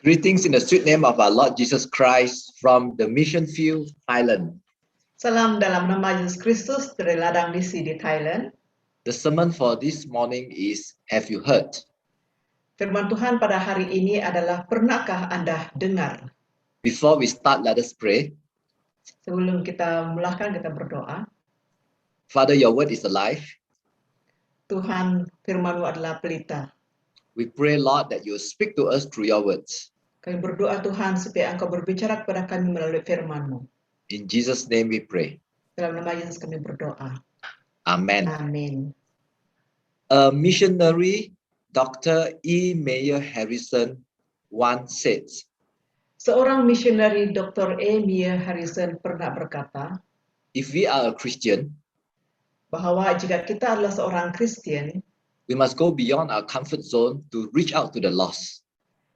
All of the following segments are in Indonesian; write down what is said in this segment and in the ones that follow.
Greetings in the sweet name of our Lord Jesus Christ from the mission field, Thailand. Salam dalam nama Yesus Kristus dari ladang misi di Thailand. The sermon for this morning is, Have you heard? Firman Tuhan pada hari ini adalah, pernahkah Anda dengar? Before we start, let us pray. Sebelum kita mulakan, kita berdoa. Father, your word is alive. Tuhan, firman-Mu adalah pelita. We pray, Lord, that you speak to us through your words. Kami berdoa Tuhan supaya Engkau berbicara kepada kami melalui firman-Mu. In Jesus' name we pray. Dalam nama Yesus kami berdoa. Amen. Amin. A missionary, Dr. E. Mayer Harrison, once said, Seorang misionari Dr. E. Mayer Harrison pernah berkata if we are a Christian, bahwa jika kita adalah seorang Kristen, we must go beyond our comfort zone to reach out to the lost.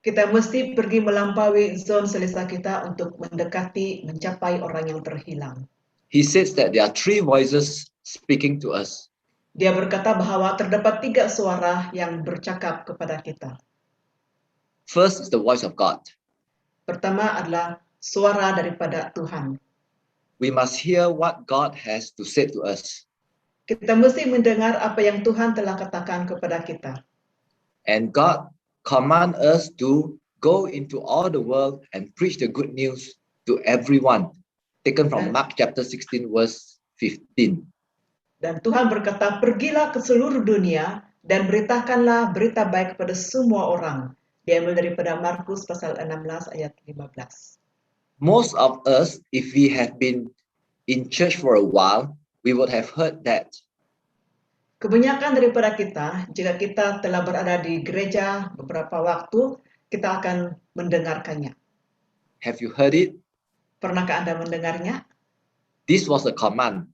kita mesti pergi melampaui zon selesa kita untuk mendekati, mencapai orang yang terhilang. He says that there are three voices speaking to us. Dia berkata bahwa terdapat 3 suara yang bercakap kepada kita. First is the voice of God. Pertama adalah suara daripada Tuhan. We must hear what God has to say to us. Kita mesti mendengar apa yang Tuhan telah katakan kepada kita. And God command us to go into all the world and preach the good news to everyone. Taken from Mark chapter 16 verse 15. Dan Tuhan berkata, pergilah ke seluruh dunia dan beritakanlah berita baik kepada semua orang. Diambil daripada Markus pasal 16 ayat 15. Most of us, if we have been in church for a while, we would have heard that. Kebanyakan daripada kita, jika kita telah berada di gereja beberapa waktu, kita akan mendengarkannya. Have you heard it? Pernahkah Anda mendengarnya? This was a command.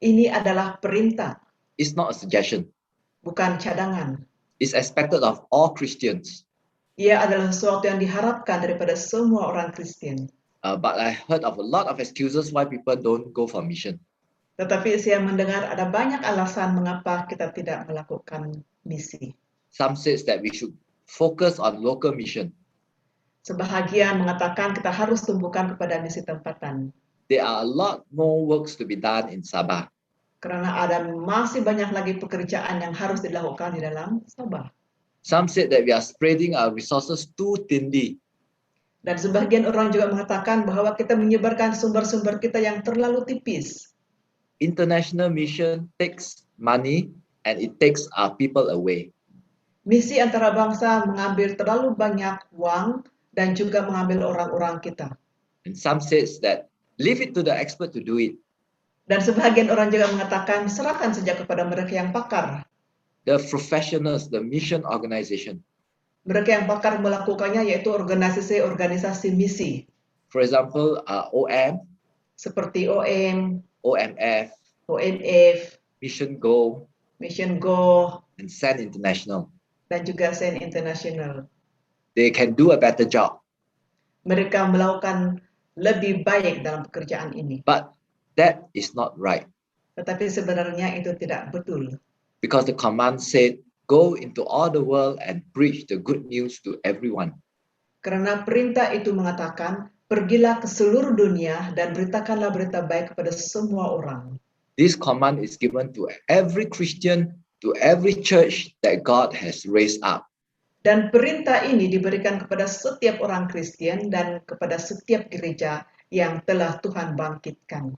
Ini adalah perintah, It's not a suggestion. bukan cadangan. It's expected of all Christians. Ia adalah sesuatu yang diharapkan daripada semua orang Kristen. But I heard of a lot of excuses why people don't go for mission. Tetapi saya mendengar ada banyak alasan mengapa kita tidak melakukan misi. Some says that we should focus on local mission. Sebahagian mengatakan kita harus tumbuhkan kepada misi tempatan. There are a lot more works to be done in Sabah. Karena ada masih banyak lagi pekerjaan yang harus dilakukan di dalam Sabah. Some said that we are spreading our resources too thinly. Dan sebagian orang juga mengatakan bahwa kita menyebarkan sumber-sumber kita yang terlalu tipis. International mission takes money and it takes our people away. Misi antara bangsa mengambil terlalu banyak uang dan juga mengambil orang-orang kita. And some says that leave it to the expert to do it. Dan sebagian orang juga mengatakan serahkan saja kepada mereka yang pakar. The professionals, the mission organization. Mereka yang pakar melakukannya yaitu organisasi-organisasi misi. For example, OM, Seperti OM, OMF, OMF, Mission Go, Mission Go, and SEN International. dan juga SEN International. They can do a better job. Mereka melakukan lebih baik dalam pekerjaan ini. But that is not right. Tetapi sebenarnya itu tidak betul. Because the command said, go into all the world and preach the good news to everyone. Karena perintah itu mengatakan, pergilah ke seluruh dunia dan beritakanlah berita baik kepada semua orang. This command is given to every Christian, to every church that God has raised up. Dan perintah ini diberikan kepada setiap orang Kristen dan kepada setiap gereja yang telah Tuhan bangkitkan.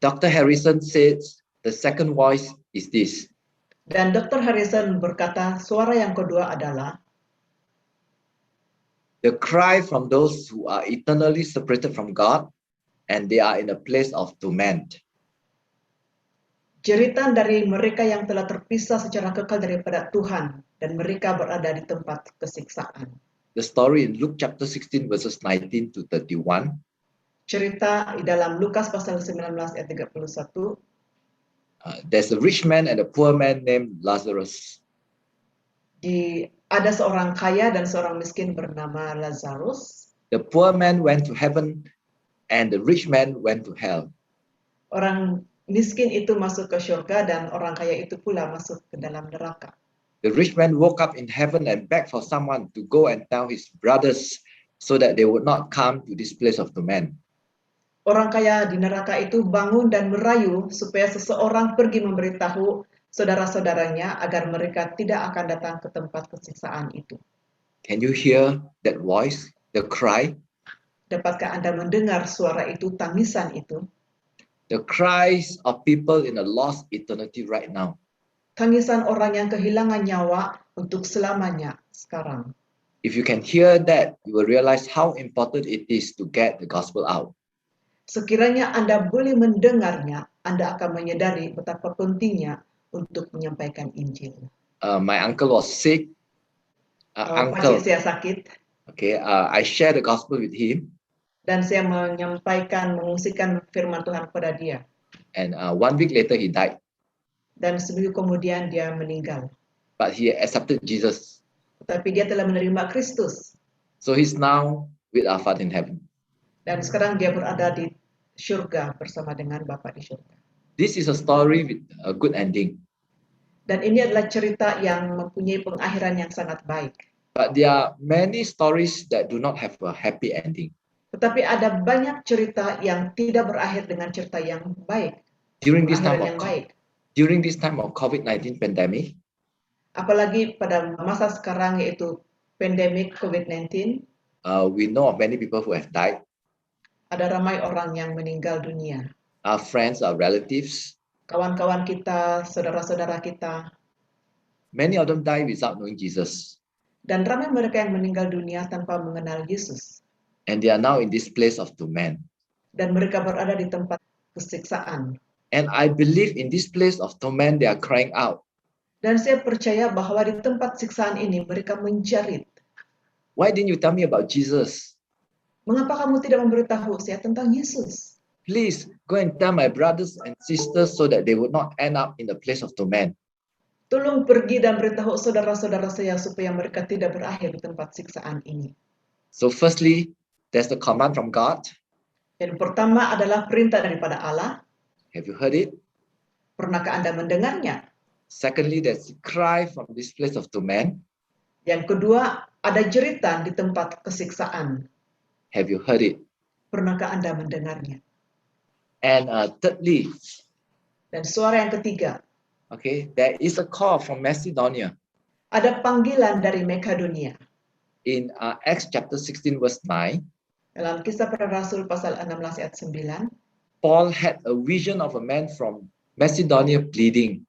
Dr. Harrison says the second voice is this. Dan Dr. Harrison berkata, suara yang kedua adalah the cry from those who are eternally separated from God and they are in a place of torment. jeritan dari mereka yang telah terpisah secara kekal daripada Tuhan dan mereka berada di tempat kesiksaan. The story in Luke chapter 16 verses 19 to 31. Cerita di dalam Lukas pasal 19 ayat 31. There's a rich man and a poor man named Lazarus. Ada seorang kaya dan seorang miskin bernama Lazarus. The poor man went to heaven and the rich man went to hell. Orang miskin itu masuk ke surga dan orang kaya itu pula masuk ke dalam neraka. The rich man woke up in heaven and begged for someone to go and tell his brothers so that they would not come to this place of torment. Orang kaya di neraka itu bangun dan merayu supaya seseorang pergi memberitahu saudara-saudaranya agar mereka tidak akan datang ke tempat kesiksaan itu. Can you hear that voice, the cry? Dapatkah Anda mendengar suara itu, tangisan itu? The cries of people in a lost eternity right now. Tangisan orang yang kehilangan nyawa untuk selamanya sekarang. If you can hear that, you will realize how important it is to get the gospel out. Sekiranya Anda boleh mendengarnya, Anda akan menyadari betapa pentingnya untuk menyampaikan Injil. My uncle was sick. Pakcik saya sakit, Okay, I shared the gospel with him, dan saya mengungsikan firman Tuhan kepada dia. and 1 week later he died. Dan seminggu kemudian dia meninggal. But he accepted Jesus, Tetapi dia telah menerima Kristus. so he's now with our Father in heaven. Dan sekarang dia berada di surga bersama dengan Bapa di surga. This is a story with a good ending, Dan ini adalah cerita yang mempunyai pengakhiran yang sangat baik. but there are many stories that do not have a happy ending. Tetapi ada banyak cerita yang tidak berakhir dengan cerita yang baik. During this Pengakhiran time yang of baik. during this time of COVID-19 pandemic, Apalagi pada masa sekarang yaitu pandemik COVID-19, we know of many people who have died. ada ramai orang yang meninggal dunia. Our friends, our relatives, Kawan-kawan kita, saudara-saudara kita, many of them died without knowing Jesus. dan ramai mereka yang meninggal dunia tanpa mengenal Yesus. And they are now in this place of torment. Dan mereka berada di tempat kesiksaan. And I believe in this place of torment, they are crying out, Dan saya percaya bahwa di tempat siksaan ini mereka menjerit. "Why didn't you tell me about Jesus? Mengapa kamu tidak memberitahu saya tentang Yesus? Please go and tell my brothers and sisters so that they would not end up in the place of torment." Tolong pergi dan beritahu saudara-saudara saya supaya mereka tidak berakhir di tempat siksaan ini. So firstly, there's the command from God. Yang pertama adalah perintah daripada Allah. Have you heard it? Pernahkah Anda mendengarnya? Secondly, there's the cry from this place of torment. Yang kedua, ada jeritan di tempat kesiksaan. Have you heard it? Pernahkah Anda mendengarnya? And thirdly, Dan suara yang ketiga, okay, there is a call from Macedonia. ada panggilan dari Makedonia. In Acts chapter 16 verse 9, Dalam Kisah Para Rasul pasal 16 ayat 9, Paul had a vision of a man from Macedonia pleading,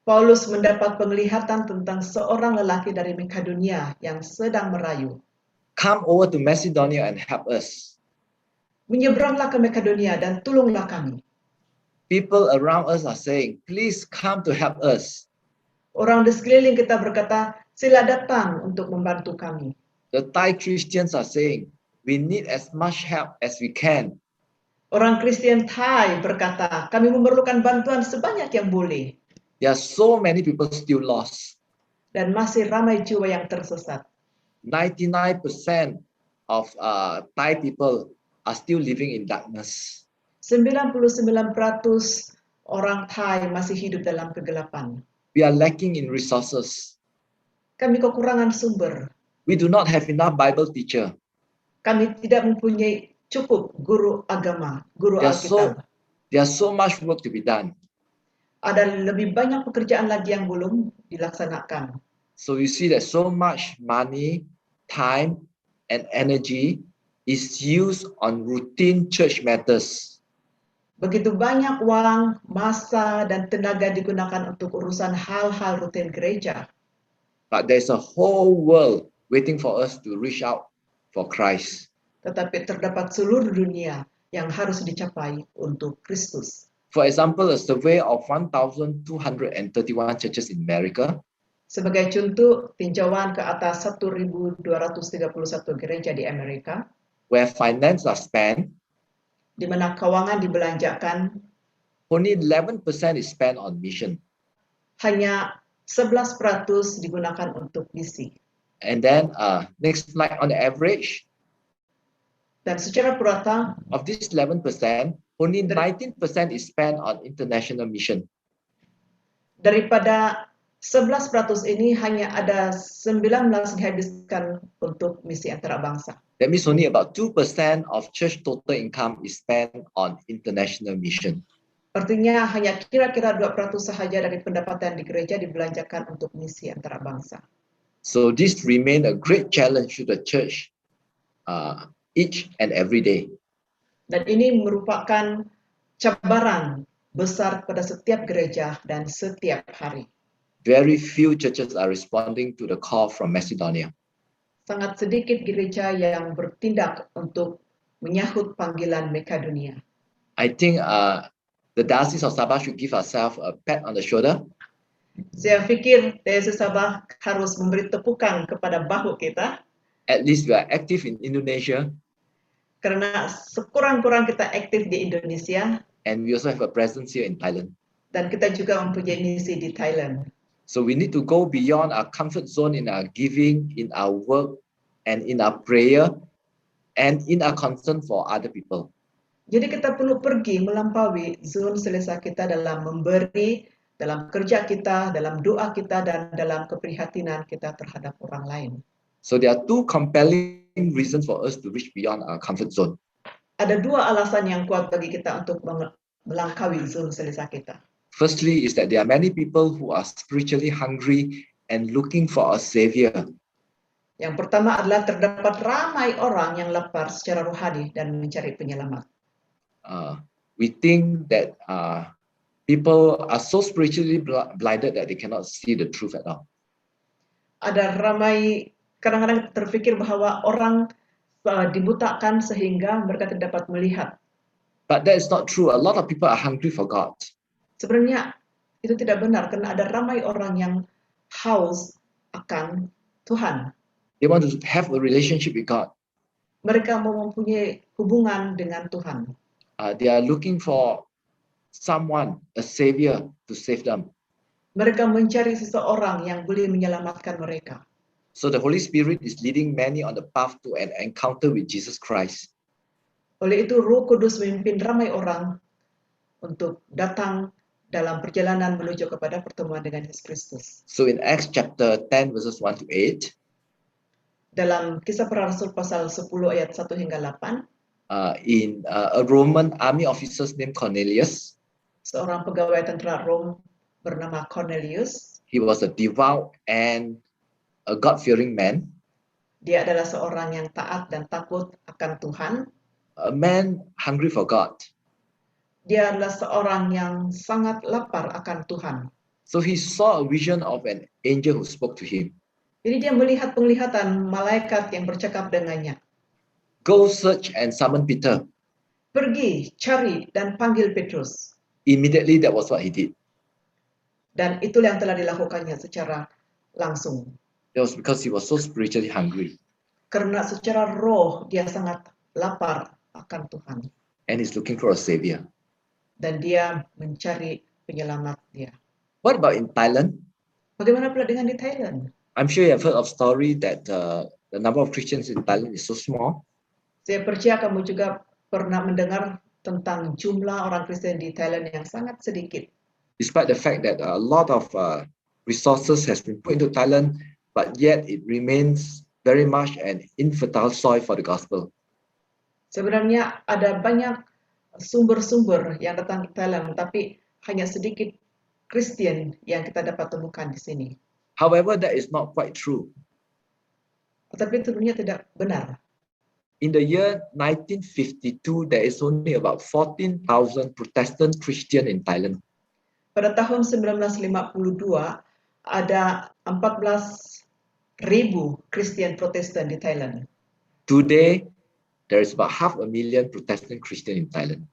Paulus mendapat penglihatan tentang seorang lelaki dari Makedonia yang sedang merayu. "Come over to Macedonia and help us." Menyeberanglah ke Makedonia dan tolonglah kami. People around us are saying, "Please come to help us." Orang di sekeliling kita berkata, sila datang untuk membantu kami. The Thai Christians are saying, "We need as much help as we can." Orang Kristen Thai berkata, kami memerlukan bantuan sebanyak yang boleh. There are so many people still lost. Dan masih ramai jiwa yang tersesat. 99% of Thai people are still living in darkness. 99% orang Thai masih hidup dalam kegelapan. We are lacking in resources. Kami kekurangan sumber. We do not have enough Bible teacher. Kami tidak mempunyai cukup guru agama, guru Alkitab. There's so much work to be done. Ada lebih banyak pekerjaan lagi yang belum dilaksanakan. So you see that so much money, time, and energy is used on routine church matters. Begitu banyak uang, masa, dan tenaga digunakan untuk urusan hal-hal rutin gereja. But there's a whole world waiting for us to reach out for Christ. Tetapi terdapat seluruh dunia yang harus dicapai untuk Kristus. For example, a survey of 1,231 churches in America Sebagai contoh, tinjauan ke atas 1.231 gereja di Amerika, where finance are spent, di mana keuangan dibelanjakan, only 11% is spent on mission. hanya 11% digunakan untuk misi. And then next slide, on the average Dan secara purata, of this 11%, only 19% is spent on international mission. daripada 11% ini hanya ada 19 dihabiskan untuk misi antarabangsa. That means only about 2% of church total income is spent on international mission. Artinya hanya kira-kira 2% sahaja dari pendapatan di gereja dibelanjakan untuk misi antarabangsa. So this remain a great challenge to the church each and every day. Dan ini merupakan cabaran besar pada setiap gereja dan setiap hari. Very few churches are responding to the call from Macedonia. Sangat sedikit gereja yang bertindak untuk menyahut panggilan Makedonia. I think the Diocese of Sabah should give ourselves a pat on the shoulder. Saya pikir Diocese Sabah harus memberi tepukan kepada bahu kita, At least we are active in Indonesia, karena sekurang-kurang kita aktif di Indonesia and we also have a presence here in Thailand. dan kita juga mempunyai misi di Thailand. So we need to go beyond our comfort zone in our giving, in our work, and in our prayer, and in our concern for other people. Jadi kita perlu pergi melampaui zon selesa kita dalam memberi, dalam kerja kita, dalam doa kita, dan dalam keprihatinan kita terhadap orang lain. So there are two compelling reasons for us to reach beyond our comfort zone. Ada dua alasan yang kuat bagi kita untuk melangkaui zon selesa kita. Firstly is that there are many people who are spiritually hungry and looking for a savior. Yang pertama adalah terdapat ramai orang yang lapar secara rohani dan mencari penyelamat. We think that people are so spiritually blinded that they cannot see the truth at all. Ada ramai, kadang-kadang terfikir bahwa orang dibutakan sehingga mereka tidak dapat melihat. But that is not true. A lot of people are hungry for God. Sebenarnya itu tidak benar karena ada ramai orang yang haus akan Tuhan. They want to have a relationship with God. Mereka mau mempunyai hubungan dengan Tuhan. They are looking for someone, a savior, to save them. Mereka mencari seseorang yang boleh menyelamatkan mereka. So the Holy Spirit is leading many on the path to an encounter with Jesus Christ. Oleh itu Roh Kudus memimpin ramai orang untuk datang dalam perjalanan menuju kepada pertemuan dengan Yesus Kristus. So in Acts chapter 10 verses 1 to 8, dalam Kisah Para Rasul pasal 10 ayat 1 hingga 8, a Roman army officer named Cornelius, seorang pegawai tentara Rom bernama Cornelius. He was a devout and a God-fearing man. Dia adalah seorang yang taat dan takut akan Tuhan. A man hungry for God. Dia adalah seorang yang sangat lapar akan Tuhan. So he saw a vision of an angel who spoke to him. Jadi dia melihat penglihatan malaikat yang bercakap dengannya. Go search and summon Peter. Pergi, cari dan panggil Petrus. Immediately that was what he did. Dan itulah yang telah dilakukannya secara langsung. That was because he was so spiritually hungry. Karena secara roh dia sangat lapar akan Tuhan. And he's looking for a savior. Dan dia mencari penyelamat dia. What about in Thailand? Bagaimana pula dengan di Thailand? I'm sure you have heard of story that the number of Christians in Thailand is so small. Saya percaya kamu juga pernah mendengar tentang jumlah orang Kristen di Thailand yang sangat sedikit. Despite the fact that a lot of resources has been put into Thailand, but yet it remains very much an infertile soil for the gospel. Sebenarnya ada banyak sumber-sumber yang datang ke Thailand, tapi hanya sedikit Kristen yang kita dapat temukan di sini. However, that is not quite true. Tetapi itu sebenarnya tidak benar. In the year 1952, there is only about 14,000 Protestant Christian in Thailand. Pada tahun 1952, ada 14,000 Kristen Protestan di Thailand. Today, there is about 500,000 Protestant Christian in Thailand.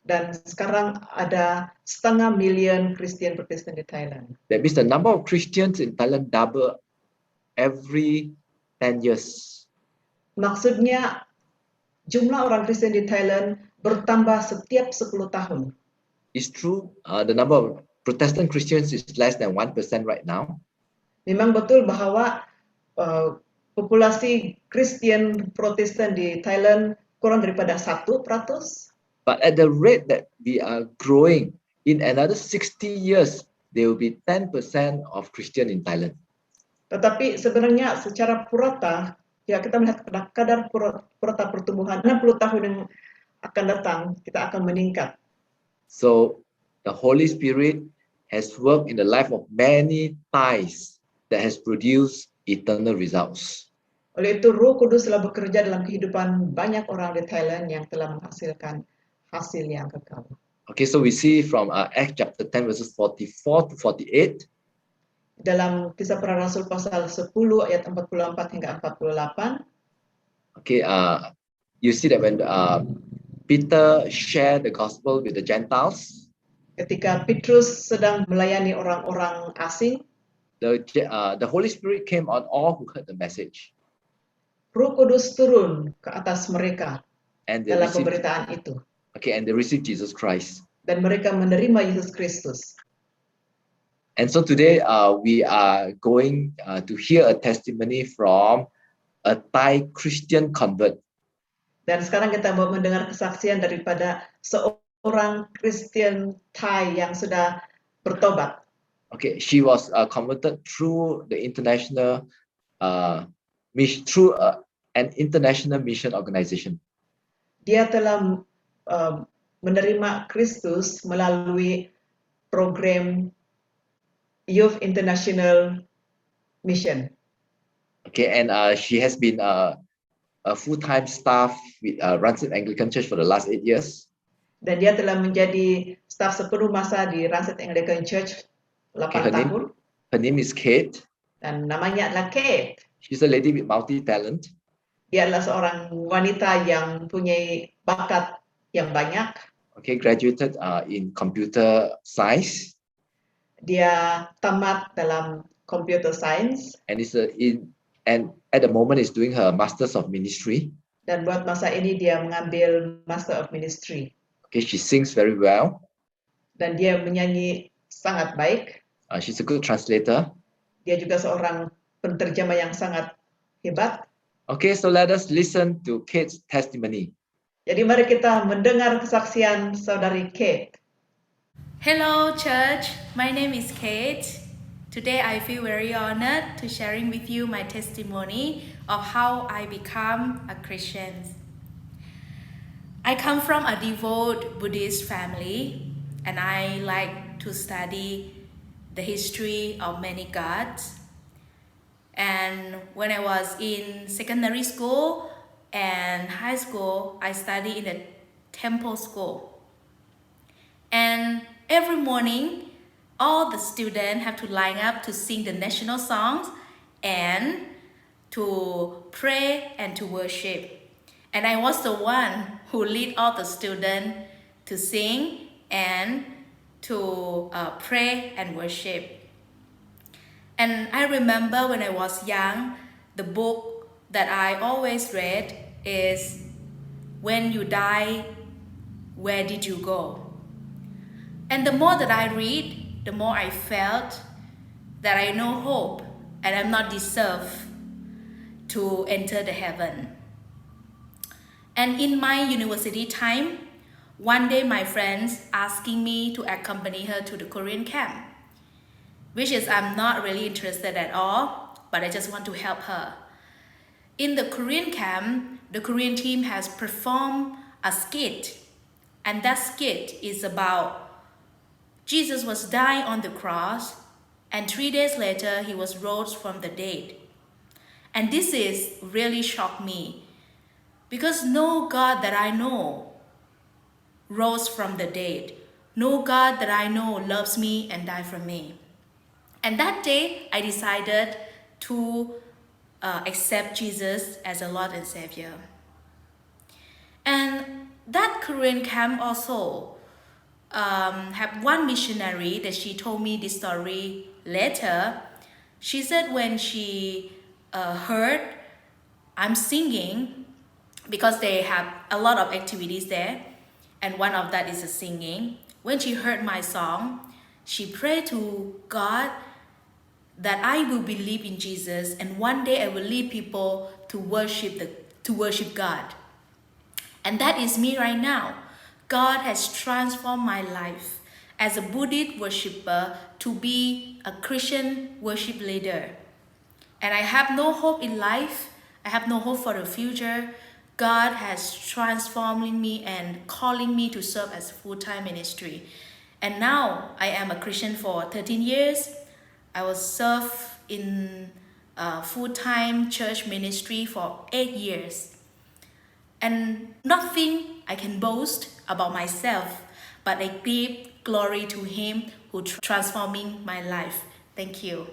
Dan sekarang ada 500,000 Kristen Protestan di Thailand. That means the number of Christians in Thailand double every 10 years. Maksudnya jumlah orang Kristen di Thailand bertambah setiap 10 tahun. It's true, the number of Protestant Christians is less than 1% right now. Memang betul bahwa populasi Kristen Protestan di Thailand kurang daripada 1%. But at the rate that we are growing, in another 60 years, there will be 10% of Christian in Thailand. Tetapi sebenarnya secara purata, ya kita melihat kadar purata pertumbuhan 60 tahun yang akan datang, kita akan meningkat. So the Holy Spirit has worked in the life of many Thais that has produced eternal results. Oleh itu, Roh Kudus telah bekerja dalam kehidupan banyak orang di Thailand yang telah menghasilkan hasil yang kekal. Okay, so we see from Acts chapter 10 verses 44 to 48. Dalam Kisah Para Rasul pasal 10 ayat 44 hingga 48, Okay, you see that when Peter shared the gospel with the Gentiles, ketika Petrus sedang melayani orang-orang asing, the Holy Spirit came on all who heard the message, Roh Kudus turun ke atas mereka and they dalam received, pemberitaan itu. and they received Jesus Christ. Dan mereka menerima Yesus Kristus. And so today we are going to hear a testimony from a Thai Christian convert. Dan sekarang kita mau mendengar kesaksian daripada seorang Kristen Thai yang sudah bertobat. Okay, she was converted through the international through an international mission organization. Dia telah menerima Kristus melalui program Youth International Mission. Okay, and she has been a full-time staff with Rancid Anglican Church for the last 8 years. Dan dia telah menjadi staf sepenuh masa di Rancid Anglican Church 8 tahun. Her name is Kate. Dan namanya adalah Kate. She's a lady with multi-talent. Dia adalah seorang wanita yang punya bakat yang banyak. Okay, graduated in computer science. Dia tamat dalam computer science. And and at the moment is doing her Masters of Ministry. Dan buat masa ini dia mengambil Master of Ministry. Okay, she sings very well. Dan dia menyanyi sangat baik. She's a good translator. Dia juga seorang penterjemah yang sangat hebat. Okay, so let us listen to Kate's testimony. Jadi mari kita mendengar kesaksian saudari Kate. Hello church, my name is Kate. Today I feel very honored to sharing with you my testimony of how I become a Christian. I come from a devout Buddhist family and I like to study the history of many gods. And when I was in secondary school and high school, I studied in a temple school. And every morning, all the students have to line up to sing the national songs and to pray and to worship. And I was the one who lead all the students to sing and to pray and worship. And I remember when I was young, the book that I always read is When You Die, Where Did You Go? And the more that I read, the more I felt that I know hope and I'm not deserved to enter the heaven. And in my university time, one day my friends asking me to accompany her to the Korean camp, which is I'm not really interested at all, but I just want to help her. In the Korean camp, the Korean team has performed a skit, and that skit is about Jesus was dying on the cross, and 3 days later, he was rose from the dead. And this is really shocked me, because no God that I know rose from the dead. No God that I know loves me and died for me. And that day, I decided to accept Jesus as a Lord and Savior. And that Korean camp also have one missionary that she told me this story later. She said when she heard I'm singing, because they have a lot of activities there, and one of that is a singing. When she heard my song, she prayed to God that I will believe in Jesus, and one day I will lead people to worship God. And that is me right now. God has transformed my life, as a Buddhist worshipper to be a Christian worship leader. And I have no hope in life. I have no hope for the future. God has transforming me and calling me to serve as full-time ministry. And now I am a Christian for 13 years. I will serve in full-time church ministry for 8 years. And nothing I can boast about myself, but I give glory to Him who transforming my life. Thank you.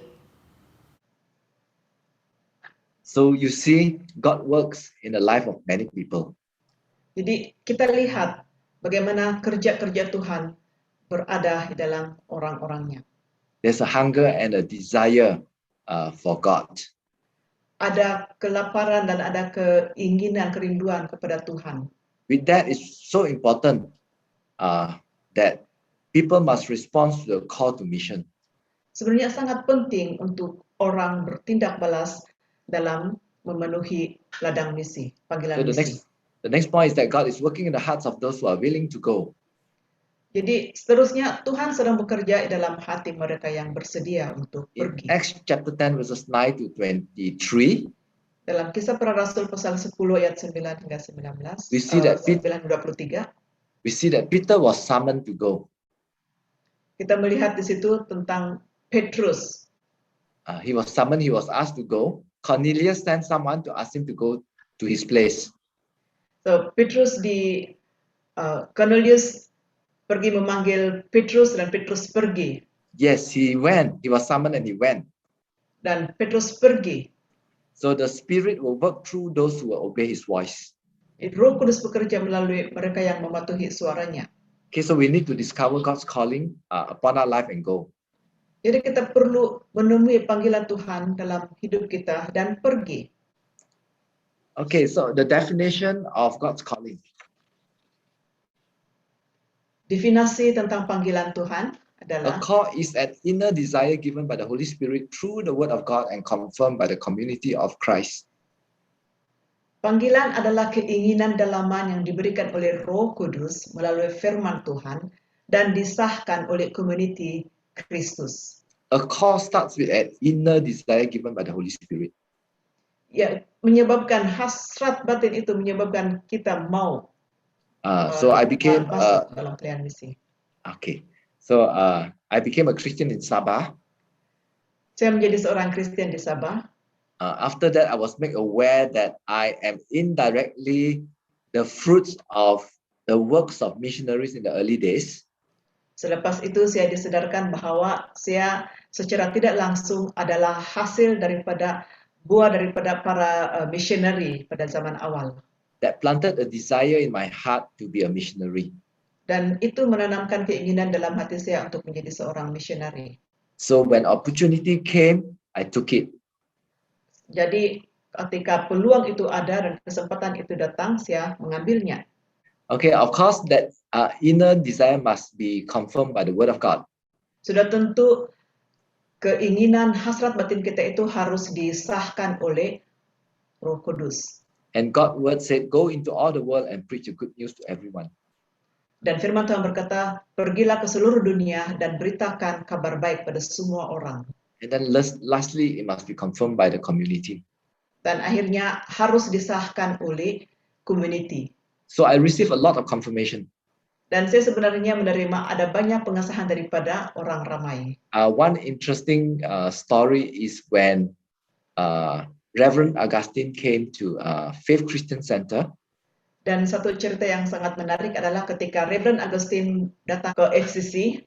So you see, God works in the life of many people. Jadi kita lihat bagaimana kerja-kerja Tuhan berada di dalam orang-orangnya. There's a hunger and a desire for God. Ada kelaparan dan ada keinginan, kerinduan kepada Tuhan. With that, it's so important that people must respond to the call to mission. Sebenarnya sangat penting untuk orang bertindak balas dalam memenuhi ladang misi, So panggilan misi. the next point is that God is working in the hearts of those who are willing to go. Jadi seterusnya Tuhan sedang bekerja di dalam hati mereka yang bersedia untuk In pergi. Acts chapter 10 verses 9 to 23, Dalam Kisah Para Rasul pasal 10 ayat 9 hingga 19, We see that 9:23, we see that Peter was summoned to go. kita melihat di situ tentang Petrus. He was summoned, he was asked to go. Cornelius sent someone to ask him to go to his place. So Petrus Cornelius pergi memanggil Petrus dan Petrus pergi. Yes, he went. He was summoned and he went. Dan Petrus pergi. So the Spirit will work through those who will obey his voice. Roh Kudus bekerja melalui mereka yang mematuhi suaranya. Okay, so we need to discover God's calling upon our life and go. Jadi kita perlu menemui panggilan Tuhan dalam hidup kita dan pergi. Okay, so the definition of God's calling. Definisi tentang panggilan Tuhan A adalah call is an inner desire given by the Holy Spirit through the Word of God and confirmed by the community of Christ. panggilan adalah keinginan dalaman yang diberikan oleh Roh Kudus melalui firman Tuhan dan disahkan oleh komuniti Kristus. A call starts with an inner desire given by the Holy Spirit. Ya, menyebabkan hasrat batin itu menyebabkan kita mau So I became masuk dalam pelayanan misi. okay. So I became a Christian in Sabah. Saya menjadi seorang Kristen di Sabah. After that, I was made aware that I am indirectly the fruits of the works of missionaries in the early days. Selepas itu saya disedarkan bahwa saya secara tidak langsung adalah hasil daripada buah daripada para missionary pada zaman awal. That planted a desire in my heart to be a missionary. Dan itu menanamkan keinginan dalam hati saya untuk menjadi seorang missionary. So when opportunity came, I took it. Jadi ketika peluang itu ada dan kesempatan itu datang, saya mengambilnya. Okay, of course, that inner desire must be confirmed by the Word of God. Sudah tentu keinginan hasrat batin kita itu harus disahkan oleh Roh Kudus. And God's word said, go into all the world and preach the good news to everyone. Dan firman Tuhan berkata, pergilah ke seluruh dunia dan beritakan kabar baik pada semua orang. And then lastly, it must be confirmed by the community. Dan akhirnya harus disahkan oleh community. So I received a lot of confirmation. Dan saya sebenarnya menerima ada banyak pengesahan daripada orang ramai. One interesting story is when Reverend Augustine came to Faith Christian Center. Dan satu cerita yang sangat menarik adalah ketika Reverend Augustine datang ke FCC.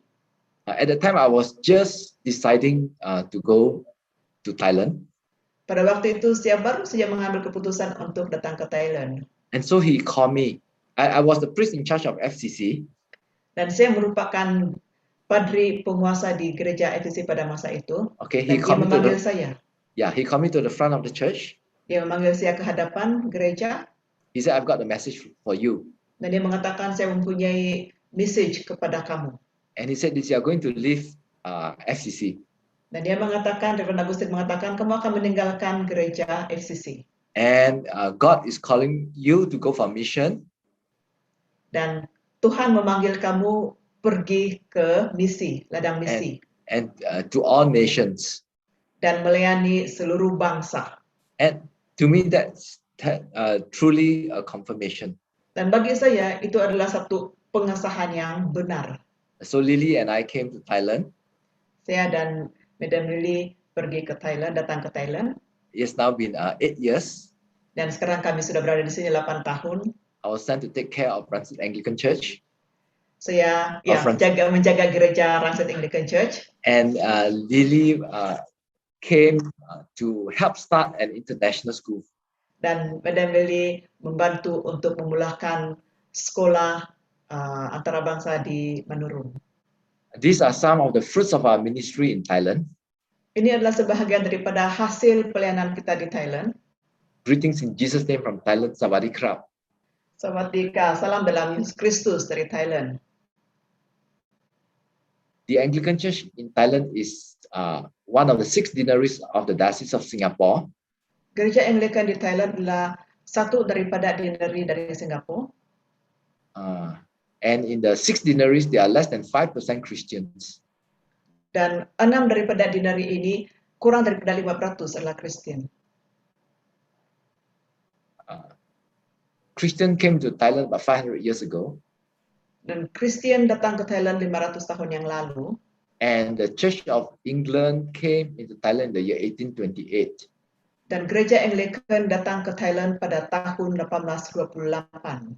At the time, I was just deciding to go to Thailand. Pada waktu itu, saya baru saja mengambil keputusan untuk datang ke Thailand. And so he called me. I was the priest in charge of FCC. Dan saya merupakan padri penguasa di gereja FCC pada masa itu. Okay, Dan he dia called me to memanggil the saya. he called me to the front of the church. Dia memanggil saya ke hadapan gereja. He said, I've got a message for you. Dan dia mengatakan, saya mempunyai message kepada kamu. And he said, this you are going to leave FCC. Dan dia mengatakan, Reverend Augustine mengatakan, kamu akan meninggalkan gereja FCC. And God is calling you to go for mission. Dan Tuhan memanggil kamu pergi ke misi, ladang misi, and to all nations. dan melayani seluruh bangsa. And to me, that's truly a confirmation. Dan bagi saya itu adalah satu pengesahan yang benar. So Lily and I came to Thailand. Saya dan Madam Lily pergi ke Thailand, datang ke Thailand. It's now been 8 years. Dan sekarang kami sudah berada di sini 8 tahun. I was sent to take care of Rancid Anglican Church. Saya Rancid. menjaga gereja Rancid Anglican Church. And Lily came to help start an international school. Dan Madam Lily membantu untuk memulakan sekolah antarabangsa di Manurung. These are some of the fruits of our ministry in Thailand. Ini adalah sebahagian daripada hasil pelayanan kita di Thailand. Greetings in Jesus' name from Thailand, Sawadee Krap. Sawadika, salam dalam Yesus Kristus dari Thailand. The Anglican Church in Thailand is one of the 6 deaneries of the Diocese of Singapore. Gereja Anglikan di Thailand adalah satu daripada deanery dari Singapura. And in the 6 deaneries, there are less than 5% Christians. Dan 6 daripada deanery ini kurang daripada 5% adalah Kristen. Christian came to Thailand about 500 years ago. Dan Kristen datang ke Thailand 500 tahun yang lalu. And the Church of England came into Thailand in the year 1828. Dan gereja Anglikan datang ke Thailand pada tahun 1828.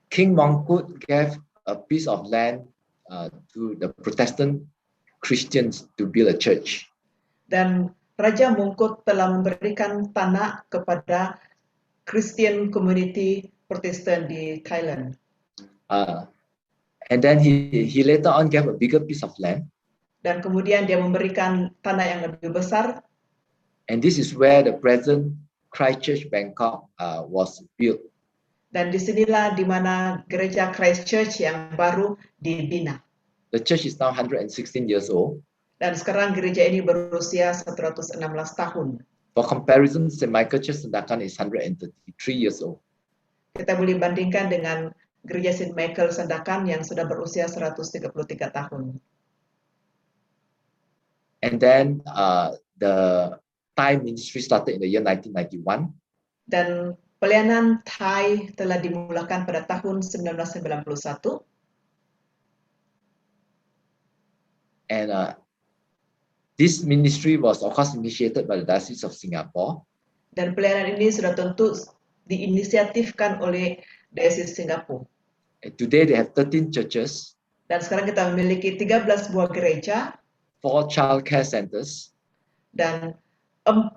King Mongkut gave a piece of land to the Protestant Christians to build a church. Dan Raja Mongkut telah memberikan tanah kepada Christian community Protestan di Thailand. And then he later on gave a bigger piece of land. Dan kemudian dia memberikan tanah yang lebih besar. And this is where the present Christchurch Bangkok was built. Dan disinilah di mana gereja Christchurch yang baru dibina. The church is now 116 years old. Dan sekarang gereja ini berusia 116 tahun. For comparison, St. Michael Church Sandakan is 133 years old. Kita boleh bandingkan dengan gereja St. Michael Sandakan yang sudah berusia 133 tahun. And then the Thai ministry started in the year 1991. Dan pelayanan Thai telah dimulakan pada tahun 1991. And this ministry was of course initiated by the Diocese of Singapore. Dan pelayanan ini sudah tentu diinisiatifkan oleh Diocese Singapura. And today they have 13 churches. Dan sekarang kita memiliki 13 buah gereja. 4 child care centers. Dan 4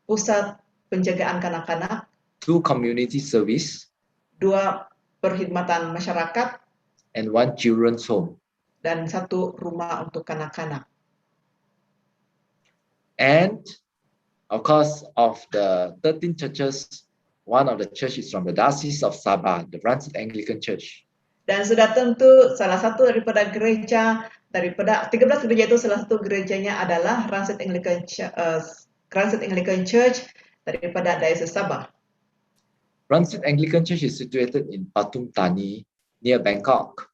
pusat penjagaan kanak-kanak. 2 community service. 2 perkhidmatan masyarakat. And 1 children's home. Dan 1 rumah untuk kanak-kanak. And of course, of the 13 churches, one of the churches from the Diocese of Sabah, the Rancid Anglican Church. Dan sudah tentu salah satu daripada 13 gereja itu salah satu gerejanya adalah Rancid Anglican Church daripada Diocese Sabah. Rancid Anglican Church is situated in Pathum Thani, near Bangkok.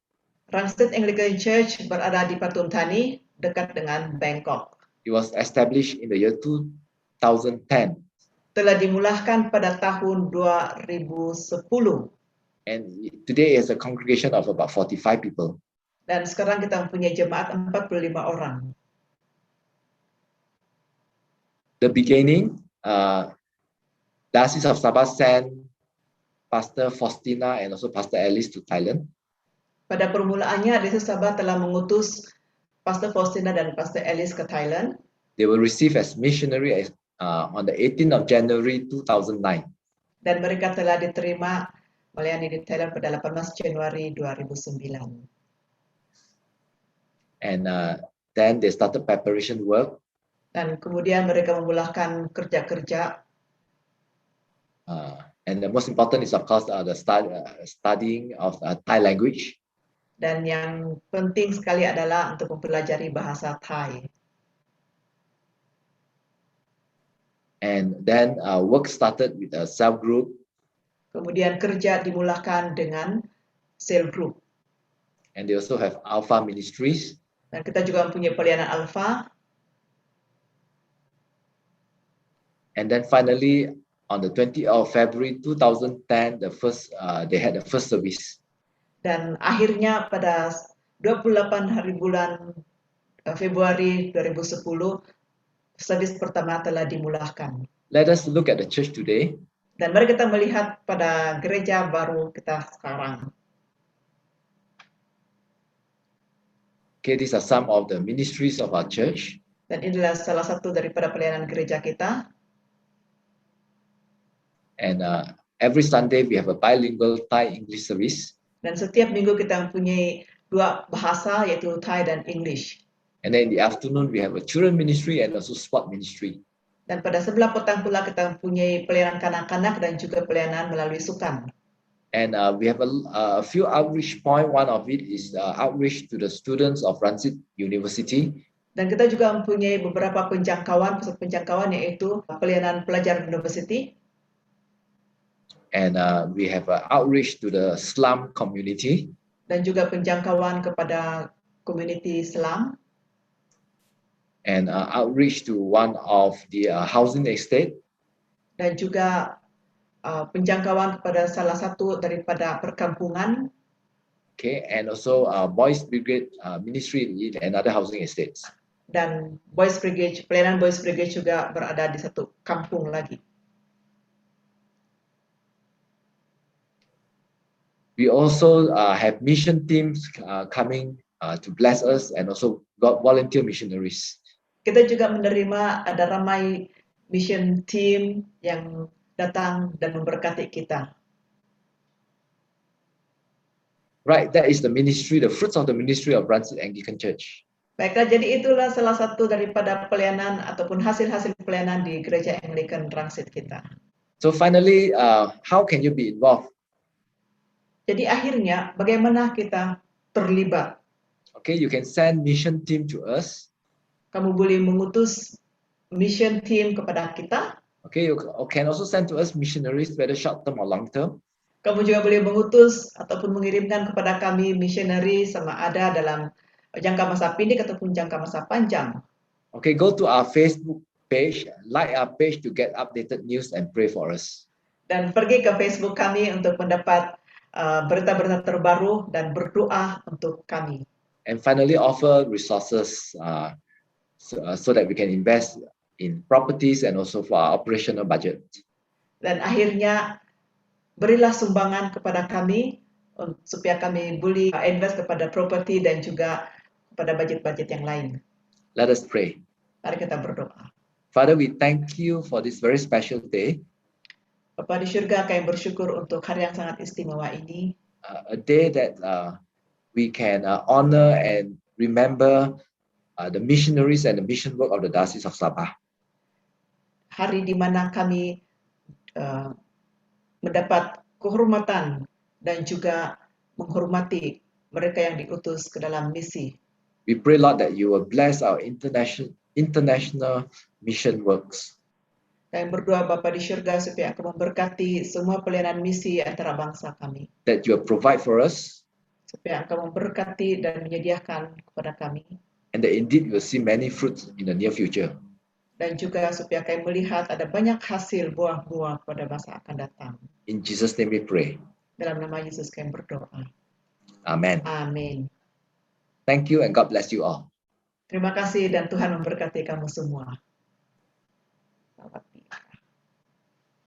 Rancid Anglican Church berada di Pathum Thani, dekat dengan Bangkok. It was established in the year 2010. Telah dimulakan pada tahun 2010. And today is a congregation of about 45 people. Dan sekarang kita mempunyai jemaat 45 orang. The beginning, Diocese of Sabah sent Pastor Faustina and also Pastor Alice to Thailand. Pada permulaannya, Diocese Sabah telah mengutus Pastor Faustina dan Pastor Alice ke Thailand. They were received as missionary on the 18th of January 2009. Dan mereka telah diterima melayani di Thailand pada 18 Januari 2009. And then they started preparation work. Dan kemudian mereka memulakan kerja-kerja. And the most important is of course the studying of Thai language. Dan yang penting sekali adalah untuk mempelajari bahasa Thai. And then work started with a cell group. Kemudian kerja dimulakan dengan cell group. And they also have Alpha Ministries. Dan kita juga mempunyai pelayanan Alpha. And then finally, on the 20th of February 2010, they had the first service. Dan akhirnya pada 28 hari bulan Februari 2010, servis pertama telah dimulakan. Let us look at the church today. Dan mari kita melihat pada gereja baru kita sekarang. Okay, these are some of the ministries of our church. Dan inilah salah satu daripada pelayanan gereja kita. And every Sunday we have a bilingual Thai-English service. Dan setiap minggu kita mempunyai dua bahasa, yaitu Thai dan English. And then in the afternoon we have a children ministry and also sport ministry. Dan pada sebelah petang pula kita mempunyai pelayanan kanak-kanak dan juga pelayanan melalui sukan. And we have a few outreach point. One of it is outreach to the students of Ransit University. Dan kita juga mempunyai beberapa penjangkauan, pusat penjangkauan, yaitu pelayanan pelajar university. And we have outreach to the slum community. Dan juga penjangkauan kepada community slum. And outreach to one of the housing estate. Dan juga penjangkauan kepada salah satu daripada perkampungan. Okay, and also Boys Brigade ministry in another housing estates. Dan Boys Brigade, pelayanan Boys Brigade juga berada di satu kampung lagi. We also have mission teams coming to bless us, and also volunteer missionaries. Kita juga menerima ada ramai mission team yang datang dan memberkati kita. Right, that is the ministry, the fruits of the ministry of Ransit Anglican Church. Baiklah, jadi itulah salah satu daripada pelayanan ataupun hasil-hasil pelayanan di Gereja Anglican Ransit kita. So finally, how can you be involved? Jadi akhirnya, bagaimana kita terlibat? Okay, you can send mission team to us. Kamu boleh mengutus mission team kepada kita. Okay, you can also send to us missionaries, whether short term or long term. Kamu juga boleh mengutus ataupun mengirimkan kepada kami missionary sama ada dalam jangka masa pendek ataupun jangka masa panjang. Okay, go to our Facebook page, like our page to get updated news and pray for us. Dan pergi ke Facebook kami untuk mendapat berita-berita terbaru dan berdoa untuk kami. And finally, offer resources so that we can invest in properties and also for our operational budget. Dan akhirnya berilah sumbangan kepada kami supaya kami boleh invest kepada properti dan juga kepada budget-budget yang lain. Let us pray. Mari kita berdoa. Father, we thank you for this very special day. Bapa di syurga, kami bersyukur untuk hari yang sangat istimewa ini. A day that we can honor and remember the missionaries and the mission work of the Diocese of Sabah. Hari di mana kami mendapat kehormatan dan juga menghormati mereka yang diutus ke dalam misi. We pray, Lord, that you will bless our international mission works. Kami berdoa Bapa di syurga supaya Engkau memberkati semua pelayanan misi antara bangsa kami. That you will provide for us. Supaya Engkau memberkati dan menyediakan kepada kami. And that indeed we will see many fruits in the near future. Dan juga supaya kami melihat ada banyak hasil buah-buah pada masa akan datang. In Jesus' name we pray. Dalam nama Yesus kami berdoa. Amen. Amin. Thank you and God bless you all. Terima kasih dan Tuhan memberkati kamu semua.